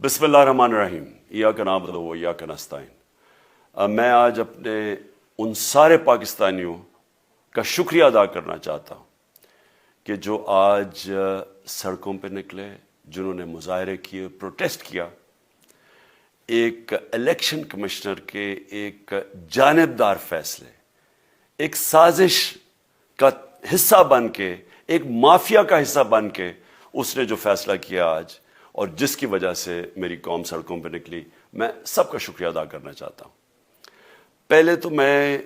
بسم اللہ الرحمن الرحیم ایاک نعبد و ایاک نستعین۔ میں آج اپنے ان سارے پاکستانیوں کا شکریہ ادا کرنا چاہتا ہوں کہ جو آج سڑکوں پہ نکلے، جنہوں نے مظاہرے کیے، پروٹیسٹ کیا، ایک الیکشن کمشنر کے ایک جانبدار فیصلے، ایک سازش کا حصہ بن کے، ایک مافیا کا حصہ بن کے اس نے جو فیصلہ کیا آج، اور جس کی وجہ سے میری قوم سڑکوں پہ نکلی، میں سب کا شکریہ ادا کرنا چاہتا ہوں۔ پہلے تو میں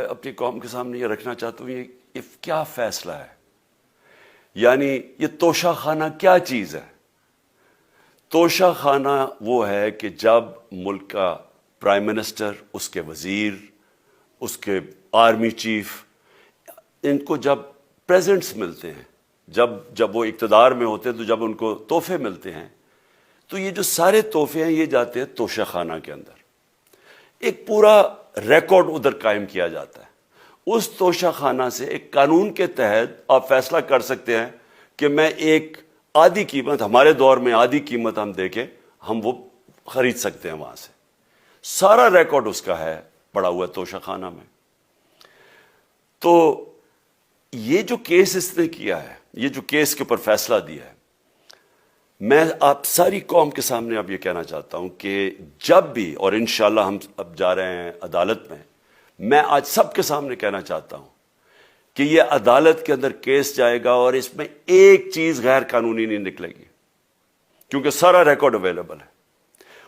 اپنی قوم کے سامنے یہ رکھنا چاہتا ہوں یہ کیا فیصلہ ہے، یعنی یہ توشہ خانہ کیا چیز ہے۔ توشہ خانہ وہ ہے کہ جب ملک کا پرائم منسٹر، اس کے وزیر، اس کے آرمی چیف، ان کو جب پریزنٹس ملتے ہیں، جب وہ اقتدار میں ہوتے ہیں، تو جب ان کو تحفے ملتے ہیں، تو یہ جو سارے تحفے ہیں یہ جاتے ہیں توشہ خانہ کے اندر۔ ایک پورا ریکارڈ ادھر قائم کیا جاتا ہے۔ اس توشہ خانہ سے ایک قانون کے تحت آپ فیصلہ کر سکتے ہیں کہ میں ایک آدھی قیمت، ہمارے دور میں آدھی قیمت ہم دے کے ہم وہ خرید سکتے ہیں وہاں سے۔ سارا ریکارڈ اس کا ہے پڑا ہوا ہے توشہ خانہ میں۔ تو یہ جو کیس اس نے کیا ہے، یہ جو کیس کے اوپر فیصلہ دیا ہے، میں آپ ساری قوم کے سامنے اب یہ کہنا چاہتا ہوں کہ جب بھی، اور انشاءاللہ ہم اب جا رہے ہیں عدالت میں آج سب کے سامنے کہنا چاہتا ہوں کہ یہ عدالت کے اندر کیس جائے گا اور اس میں ایک چیز غیر قانونی نہیں نکلے گی، کیونکہ سارا ریکارڈ اویلیبل ہے۔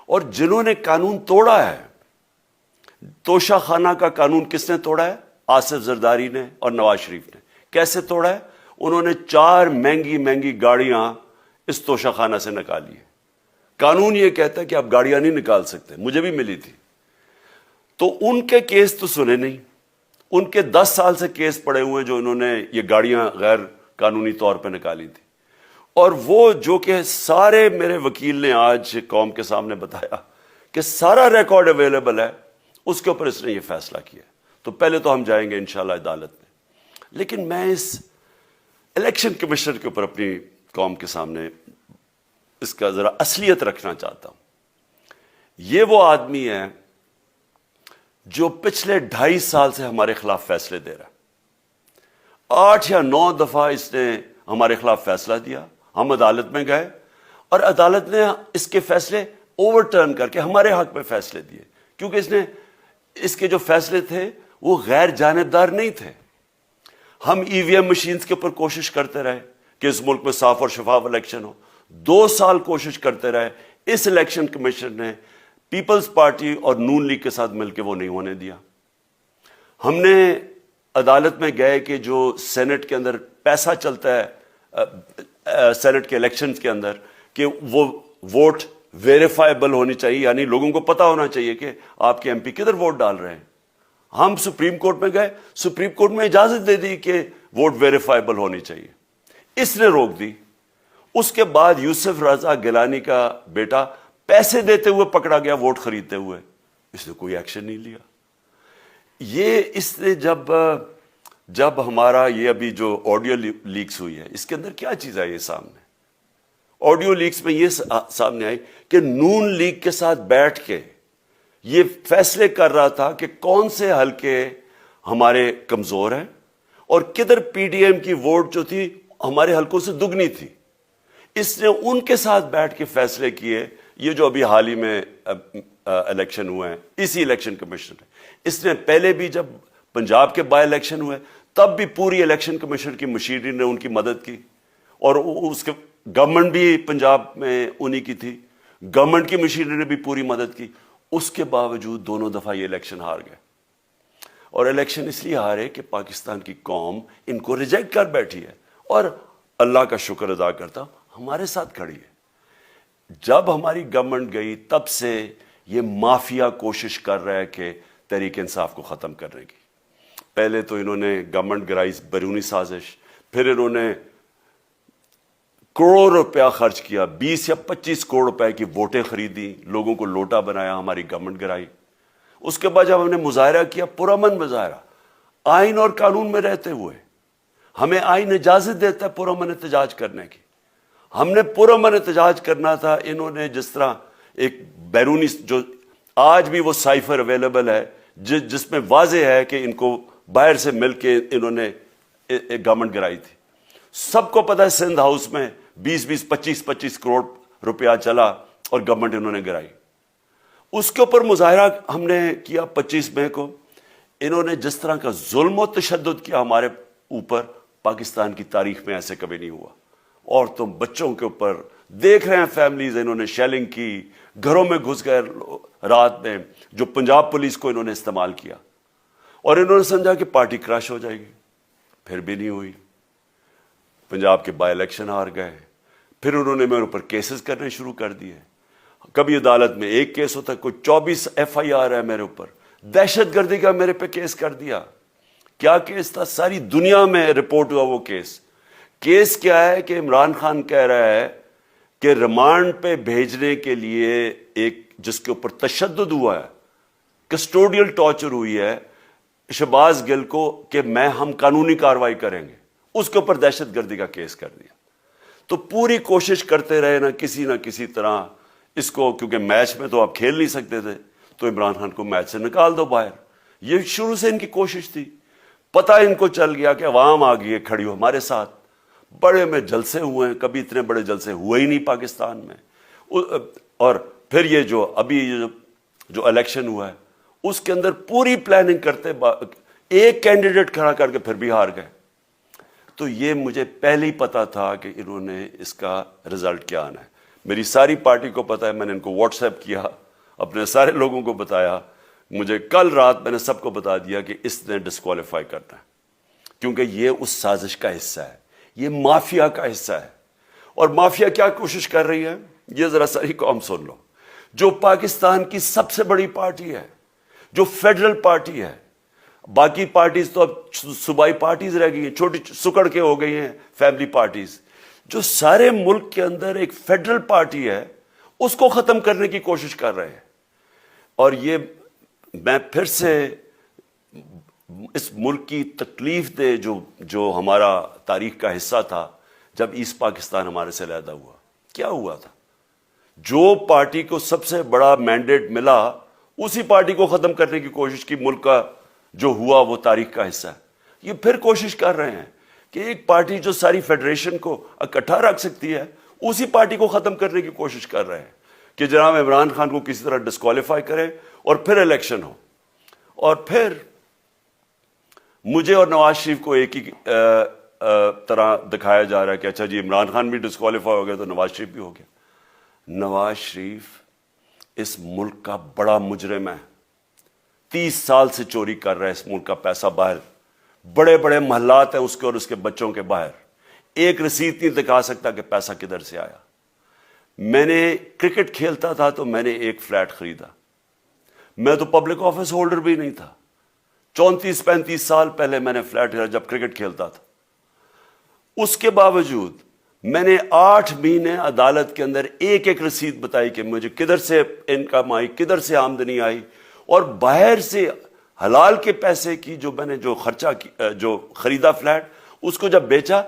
اور جنہوں نے قانون توڑا ہے، توشہ خانہ کا قانون کس نے توڑا ہے؟ آصف زرداری نے اور نواز شریف نے۔ کیسے توڑا ہے؟ انہوں نے 4 مہنگی گاڑیاں اس توشہ خانہ سے نکالی ہے۔ قانون یہ کہتا ہے کہ آپ گاڑیاں نہیں نکال سکتے، مجھے بھی ملی تھی۔ تو ان کے کیس تو سنے نہیں، ان کے 10 سال سے کیس پڑے ہوئے جو انہوں نے یہ گاڑیاں غیر قانونی طور پہ نکالی تھی۔ اور وہ جو کہ سارے میرے وکیل نے آج قوم کے سامنے بتایا کہ سارا ریکارڈ اویلیبل ہے، اس کے اوپر اس نے یہ فیصلہ کیا۔ تو پہلے تو ہم جائیں گے انشاءاللہ عدالت میں، لیکن میں اس الیکشن کمیشنر کے اوپر اپنی قوم کے سامنے اس کا ذرا اصلیت رکھنا چاہتا ہوں۔ یہ وہ آدمی ہے جو پچھلے 2.5 سال سے ہمارے خلاف فیصلے دے رہا ہے۔ 8 یا 9 دفعہ اس نے ہمارے خلاف فیصلہ دیا، ہم عدالت میں گئے اور عدالت نے اس کے فیصلے اوور ٹرن کر کے ہمارے حق میں فیصلے دیے، کیونکہ اس کے جو فیصلے تھے وہ غیر جانبدار نہیں تھے۔ ہم ای وی ایم مشینز کے اوپر کوشش کرتے رہے کہ اس ملک میں صاف اور شفاف الیکشن ہو، 2 سال کوشش کرتے رہے۔ اس الیکشن کمیشن نے پیپلز پارٹی اور نون لیگ کے ساتھ مل کے وہ نہیں ہونے دیا۔ ہم نے عدالت میں گئے کہ جو سینٹ کے اندر پیسہ چلتا ہے، سینٹ کے الیکشنز کے اندر، کہ وہ ووٹ ویریفائبل ہونی چاہیے، یعنی لوگوں کو پتہ ہونا چاہیے کہ آپ کے ایم پی کدھر ووٹ ڈال رہے ہیں۔ ہم سپریم کورٹ میں گئے، سپریم کورٹ میں اجازت دے دی کہ ووٹ ویریفائبل ہونی چاہیے، اس نے روک دی۔ اس کے بعد یوسف رضا گیلانی کا بیٹا پیسے دیتے ہوئے پکڑا گیا ووٹ خریدتے ہوئے، اس نے کوئی ایکشن نہیں لیا۔ یہ اس نے جب ہمارا یہ ابھی جو آڈیو لیکس ہوئی ہے، اس کے اندر کیا چیز آئی ہے سامنے؟ آڈیو لیکس میں یہ سامنے آئی کہ نون لیگ کے ساتھ بیٹھ کے یہ فیصلے کر رہا تھا کہ کون سے حلقے ہمارے کمزور ہیں اور کدھر پی ڈی ایم کی ووٹ جو تھی ہمارے حلقوں سے دگنی تھی۔ اس نے ان کے ساتھ بیٹھ کے فیصلے کیے۔ یہ جو ابھی حال ہی میں الیکشن ہوئے ہیں، اسی الیکشن کمیشن نے، اس نے پہلے بھی جب پنجاب کے بائی الیکشن ہوئے تب بھی پوری الیکشن کمیشن کی مشینری نے ان کی مدد کی، اور اس کے گورنمنٹ بھی پنجاب میں انہی کی تھی، گورنمنٹ کی مشینری نے بھی پوری مدد کی۔ اس کے باوجود دونوں دفعہ یہ الیکشن ہار گئے، اور الیکشن اس لیے ہارے کہ پاکستان کی قوم ان کو ریجیکٹ کر بیٹھی ہے، اور اللہ کا شکر ادا کرتا ہوں ہمارے ساتھ کھڑی ہے۔ جب ہماری گورنمنٹ گئی تب سے یہ مافیا کوشش کر رہا ہے کہ تحریک انصاف کو ختم کرنے کی۔ پہلے تو انہوں نے گورنمنٹ گرائی بیرونی سازش، پھر انہوں نے کروڑ روپیہ خرچ کیا، 20 یا 25 کروڑ روپے کی ووٹیں خریدی، لوگوں کو لوٹا بنایا، ہماری گورنمنٹ گرائی۔ اس کے بعد جب ہم نے مظاہرہ کیا، پرامن مظاہرہ، آئین اور قانون میں رہتے ہوئے، ہمیں آئین اجازت دیتا ہے پرامن احتجاج کرنے کی، ہم نے پرامن احتجاج کرنا تھا۔ انہوں نے جس طرح ایک بیرونی جو آج بھی وہ سائفر اویلیبل ہے جس میں واضح ہے کہ ان کو باہر سے مل کے انہوں نے ایک گورنمنٹ گرائی تھی. سب کو پتہ ہے سندھ ہاؤس میں 20-25 کروڑ روپیہ چلا اور گورنمنٹ انہوں نے گرائی. اس کے اوپر مظاہرہ ہم نے کیا 25 مئی کو. انہوں نے جس طرح کا ظلم و تشدد کیا ہمارے اوپر پاکستان کی تاریخ میں ایسے کبھی نہیں ہوا. عورتوں بچوں کے اوپر دیکھ رہے ہیں فیملیز, انہوں نے شیلنگ کی, گھروں میں گھس گئے رات میں, جو پنجاب پولیس کو انہوں نے استعمال کیا اور انہوں نے سمجھا کہ پارٹی کراش ہو جائے گی. پھر بھی نہیں ہوئی. پنجاب کے بائی الیکشن ہار گئے. پھر انہوں نے میرے اوپر کیسز کرنے شروع کر دیے. کبھی عدالت میں ایک کیس ہوتا ہے, کوئی 24 FIR ہے میرے اوپر. دہشت گردی کا میرے پہ کیس کر دیا. کیا کیس تھا؟ ساری دنیا میں رپورٹ ہوا وہ کیس. کیس کیا ہے کہ عمران خان کہہ رہا ہے کہ ریمانڈ پہ بھیجنے کے لیے ایک جس کے اوپر تشدد ہوا ہے, کسٹوڈیل ٹارچر ہوئی ہے شہباز گل کو, کہ ہم قانونی کارروائی کریں گے, اس کے اوپر دہشت گردی کا کیس کر دیا. تو پوری کوشش کرتے رہے نہ کسی طرح اس کو, کیونکہ میچ میں تو آپ کھیل نہیں سکتے تھے, تو عمران خان کو میچ سے نکال دو باہر. یہ شروع سے ان کی کوشش تھی. پتہ ان کو چل گیا کہ عوام آ گئی ہے کھڑی ہو ہمارے ساتھ. بڑے میں جلسے ہوئے ہیں, کبھی اتنے بڑے جلسے ہوئے ہی نہیں پاکستان میں. اور پھر یہ جو ابھی جو الیکشن ہوا ہے اس کے اندر پوری پلاننگ کرتے ایک کینڈیڈیٹ کھڑا کر کے پھر بھی ہار گئے. تو یہ مجھے پہلے ہی پتا تھا کہ انہوں نے اس کا رزلٹ کیا آنا ہے. میری ساری پارٹی کو پتا ہے, میں نے ان کو واٹس ایپ کیا, اپنے سارے لوگوں کو بتایا. مجھے کل رات میں نے سب کو بتا دیا کہ اس نے ڈسکوالیفائی کرنا ہے, کیونکہ یہ اس سازش کا حصہ ہے, یہ مافیا کا حصہ ہے. اور مافیا کیا کوشش کر رہی ہے یہ ذرا ساری قوم سن لو. جو پاکستان کی سب سے بڑی پارٹی ہے, جو فیڈرل پارٹی ہے, باقی پارٹیز تو اب صوبائی پارٹیز رہ گئی ہیں, چھوٹی سکڑ کے ہو گئی ہیں فیملی پارٹیز. جو سارے ملک کے اندر ایک فیڈرل پارٹی ہے اس کو ختم کرنے کی کوشش کر رہے ہیں. اور یہ میں پھر سے اس ملک کی تکلیف دے جو ہمارا تاریخ کا حصہ تھا, جب ایسٹ پاکستان ہمارے سے علیحدہ ہوا, کیا ہوا تھا؟ جو پارٹی کو سب سے بڑا مینڈیٹ ملا اسی پارٹی کو ختم کرنے کی کوشش کی. ملک کا جو ہوا وہ تاریخ کا حصہ ہے. یہ پھر کوشش کر رہے ہیں کہ ایک پارٹی جو ساری فیڈریشن کو اکٹھا رکھ سکتی ہے اسی پارٹی کو ختم کرنے کی کوشش کر رہے ہیں کہ جناب عمران خان کو کسی طرح ڈسکوالیفائی کرے اور پھر الیکشن ہو. اور پھر مجھے اور نواز شریف کو ایک ہی طرح دکھایا جا رہا ہے کہ اچھا جی عمران خان بھی ڈسکوالیفائی ہو گیا تو نواز شریف بھی ہو گیا. نواز شریف اس ملک کا بڑا مجرم ہے. 30 سال سے چوری کر رہا ہے اس ملک کا پیسہ باہر. بڑے بڑے محلات ہیں اس کے اور اس کے بچوں کے باہر. ایک رسید نہیں دکھا سکتا کہ پیسہ کدھر سے آیا. میں نے کرکٹ کھیلتا تھا تو میں نے ایک فلیٹ خریدا. میں تو پبلک آفس ہولڈر بھی نہیں تھا. 34-35 سال پہلے میں نے فلیٹ خریدا جب کرکٹ کھیلتا تھا. اس کے باوجود میں نے 8 مہینے عدالت کے اندر ایک ایک رسید بتائی کہ مجھے کدھر سے انکم آئی, کدھر سے آمدنی آئی, اور باہر سے حلال کے پیسے کی جو میں نے جو خرچہ جو خریدا فلیٹ, اس کو جب بیچا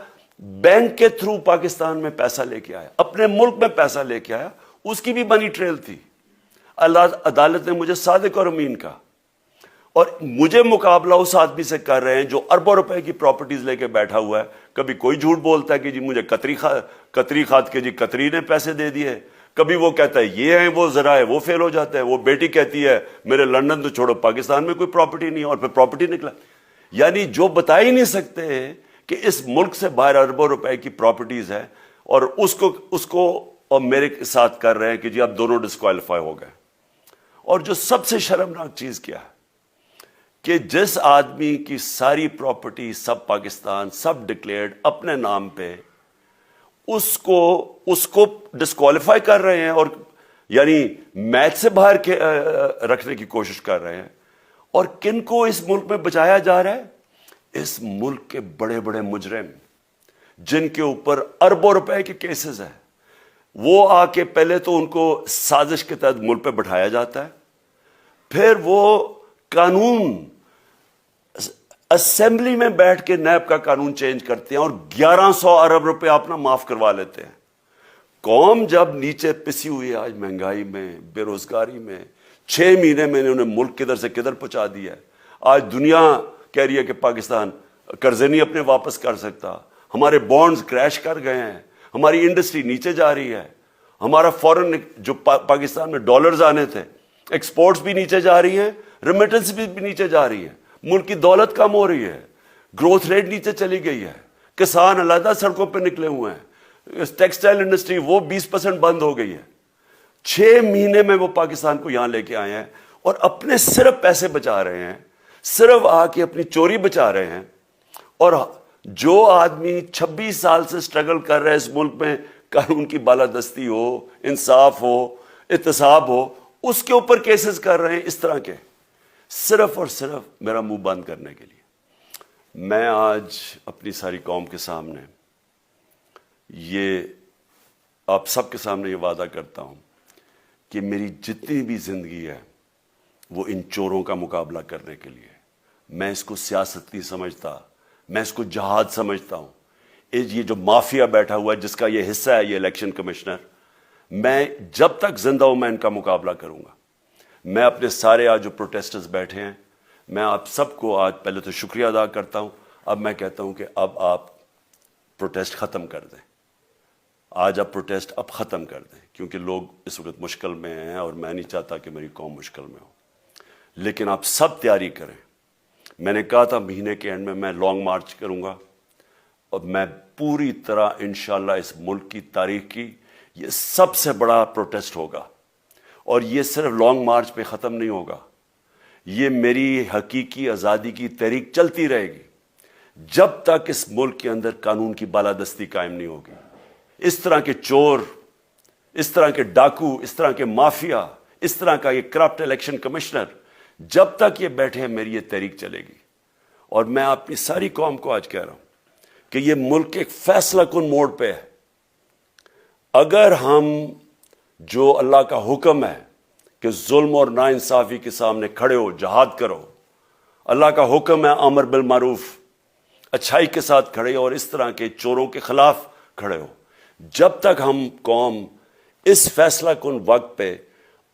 بینک کے تھرو پاکستان میں پیسہ لے کے آیا, اپنے ملک میں پیسہ لے کے آیا. اس کی بھی منی ٹریل تھی. عدالت نے مجھے صادق اور امین کہا, اور مجھے مقابلہ اس آدمی سے کر رہے ہیں جو اربوں روپے کی پراپرٹیز لے کے بیٹھا ہوا ہے. کبھی کوئی جھوٹ بولتا ہے کہ جی مجھے قطری کھاد کے جی قطری نے پیسے دے دیے, کبھی وہ کہتا ہے یہ ہیں وہ ذرائع, وہ فیل ہو جاتا ہے. وہ بیٹی کہتی ہے میرے لندن تو چھوڑو پاکستان میں کوئی پراپرٹی نہیں ہے, اور پھر پراپرٹی نکلا. یعنی جو بتا ہی نہیں سکتے کہ اس ملک سے باہر اربوں روپے کی پراپرٹیز ہے, اور اس کو اور میرے ساتھ کر رہے ہیں کہ جی آپ دونوں ڈسکوالیفائی ہو گئے. اور جو سب سے شرمناک چیز کیا ہے کہ جس آدمی کی ساری پراپرٹی سب پاکستان سب ڈکلیئرڈ اپنے نام پہ, اس کو ڈسکوالیفائی کر رہے ہیں, اور یعنی میچ سے باہر رکھنے کی کوشش کر رہے ہیں. اور کن کو اس ملک میں بچایا جا رہا ہے؟ اس ملک کے بڑے بڑے مجرم جن کے اوپر اربوں روپے کے کیسز ہیں, وہ آ کے پہلے تو ان کو سازش کے تحت ملک پہ بٹھایا جاتا ہے, پھر وہ قانون اسمبلی میں بیٹھ کے نیب کا قانون چینج کرتے ہیں اور 1100 ارب روپے اپنا معاف کروا لیتے ہیں. قوم جب نیچے پسی ہوئی ہے آج مہنگائی میں، بے روزگاری میں، 6 مہینے میں انہوں نے ملک کدھر سے کدھر پہنچا دیا ہے. آج دنیا کہہ رہی ہے کہ پاکستان قرضے نہیں اپنے واپس کر سکتا، ہمارے بانڈز کریش کر گئے ہیں، ہماری انڈسٹری نیچے جا رہی ہے، ہمارا فورن جو پاکستان میں ڈالرز آنے تھے ایکسپورٹس بھی نیچے جا رہی ہیں، ریمیٹنس بھی نیچے جا رہی ہے، ملک کی دولت کم ہو رہی ہے، گروتھ ریٹ نیچے چلی گئی ہے، کسان علیحدہ سڑکوں پہ نکلے ہوئے ہیں، ٹیکسٹائل انڈسٹری وہ 20% بند ہو گئی ہے. 6 مہینے میں وہ پاکستان کو یہاں لے کے آئے ہیں اور اپنے صرف پیسے بچا رہے ہیں، صرف آ کے اپنی چوری بچا رہے ہیں. اور جو آدمی 26 سال سے سٹرگل کر رہے ہیں اس ملک میں، قانون کی بالادستی ہو، انصاف ہو، احتساب ہو، اس کے اوپر کیسز کر رہے ہیں اس طرح کے، صرف اور صرف میرا منہ بند کرنے کے لیے. میں آج اپنی ساری قوم کے سامنے یہ آپ سب کے سامنے یہ وعدہ کرتا ہوں کہ میری جتنی بھی زندگی ہے وہ ان چوروں کا مقابلہ کرنے کے لیے. میں اس کو سیاست نہیں سمجھتا، میں اس کو جہاد سمجھتا ہوں. یہ جو مافیا بیٹھا ہوا ہے جس کا یہ حصہ ہے یہ الیکشن کمشنر، میں جب تک زندہ ہوں میں ان کا مقابلہ کروں گا. میں اپنے سارے آج جو پروٹیسٹرز بیٹھے ہیں، میں آپ سب کو آج پہلے تو شکریہ ادا کرتا ہوں. اب میں کہتا ہوں کہ اب آپ پروٹیسٹ ختم کر دیں. آج آپ پروٹیسٹ اب ختم کر دیں، کیونکہ لوگ اس وقت مشکل میں ہیں اور میں نہیں چاہتا کہ میری قوم مشکل میں ہو. لیکن آپ سب تیاری کریں. میں نے کہا تھا مہینے کے اینڈ میں لانگ مارچ کروں گا، اور میں پوری طرح انشاءاللہ اس ملک کی تاریخ کی یہ سب سے بڑا پروٹیسٹ ہوگا. اور یہ صرف لانگ مارچ پہ ختم نہیں ہوگا، یہ میری حقیقی آزادی کی تحریک چلتی رہے گی جب تک اس ملک کے اندر قانون کی بالادستی قائم نہیں ہوگی. اس طرح کے چور، اس طرح کے ڈاکو، اس طرح کے مافیا، اس طرح کا یہ کرپٹ الیکشن کمشنر جب تک یہ بیٹھے ہیں میری یہ تحریک چلے گی. اور میں اپنی ساری قوم کو آج کہہ رہا ہوں کہ یہ ملک ایک فیصلہ کن موڑ پہ ہے. اگر ہم جو اللہ کا حکم ہے کہ ظلم اور ناانصافی کے سامنے کھڑے ہو، جہاد کرو، اللہ کا حکم ہے امر بالمعروف، اچھائی کے ساتھ کھڑے ہو اور اس طرح کے چوروں کے خلاف کھڑے ہو، جب تک ہم قوم اس فیصلہ کن وقت پہ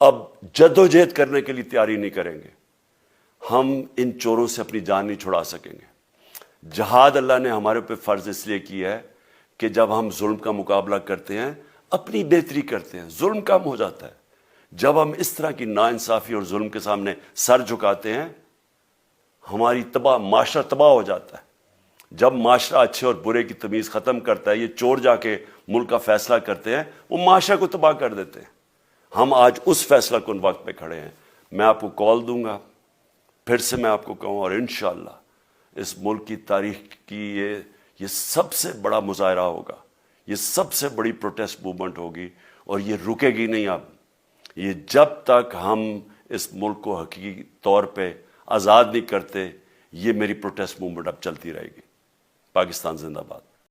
اب جدوجہد کرنے کے لیے تیاری نہیں کریں گے، ہم ان چوروں سے اپنی جان نہیں چھڑا سکیں گے. جہاد اللہ نے ہمارے پہ فرض اس لیے کیا ہے کہ جب ہم ظلم کا مقابلہ کرتے ہیں اپنی بہتری کرتے ہیں، ظلم کم ہو جاتا ہے. جب ہم اس طرح کی ناانصافی اور ظلم کے سامنے سر جھکاتے ہیں ہماری معاشرہ تباہ ہو جاتا ہے. جب معاشرہ اچھے اور برے کی تمیز ختم کرتا ہے، یہ چور جا کے ملک کا فیصلہ کرتے ہیں، وہ معاشرہ کو تباہ کر دیتے ہیں. ہم آج اس فیصلہ کن وقت پہ کھڑے ہیں. میں آپ کو کال دوں گا، پھر سے میں آپ کو کہوں، اور انشاءاللہ اس ملک کی تاریخ کی یہ سب سے بڑا مظاہرہ ہوگا، یہ سب سے بڑی پروٹیسٹ موومنٹ ہوگی، اور یہ رکے گی نہیں. اب یہ جب تک ہم اس ملک کو حقیقی طور پہ آزاد نہیں کرتے، یہ میری پروٹیسٹ موومنٹ اب چلتی رہے گی. پاکستان زندہ باد.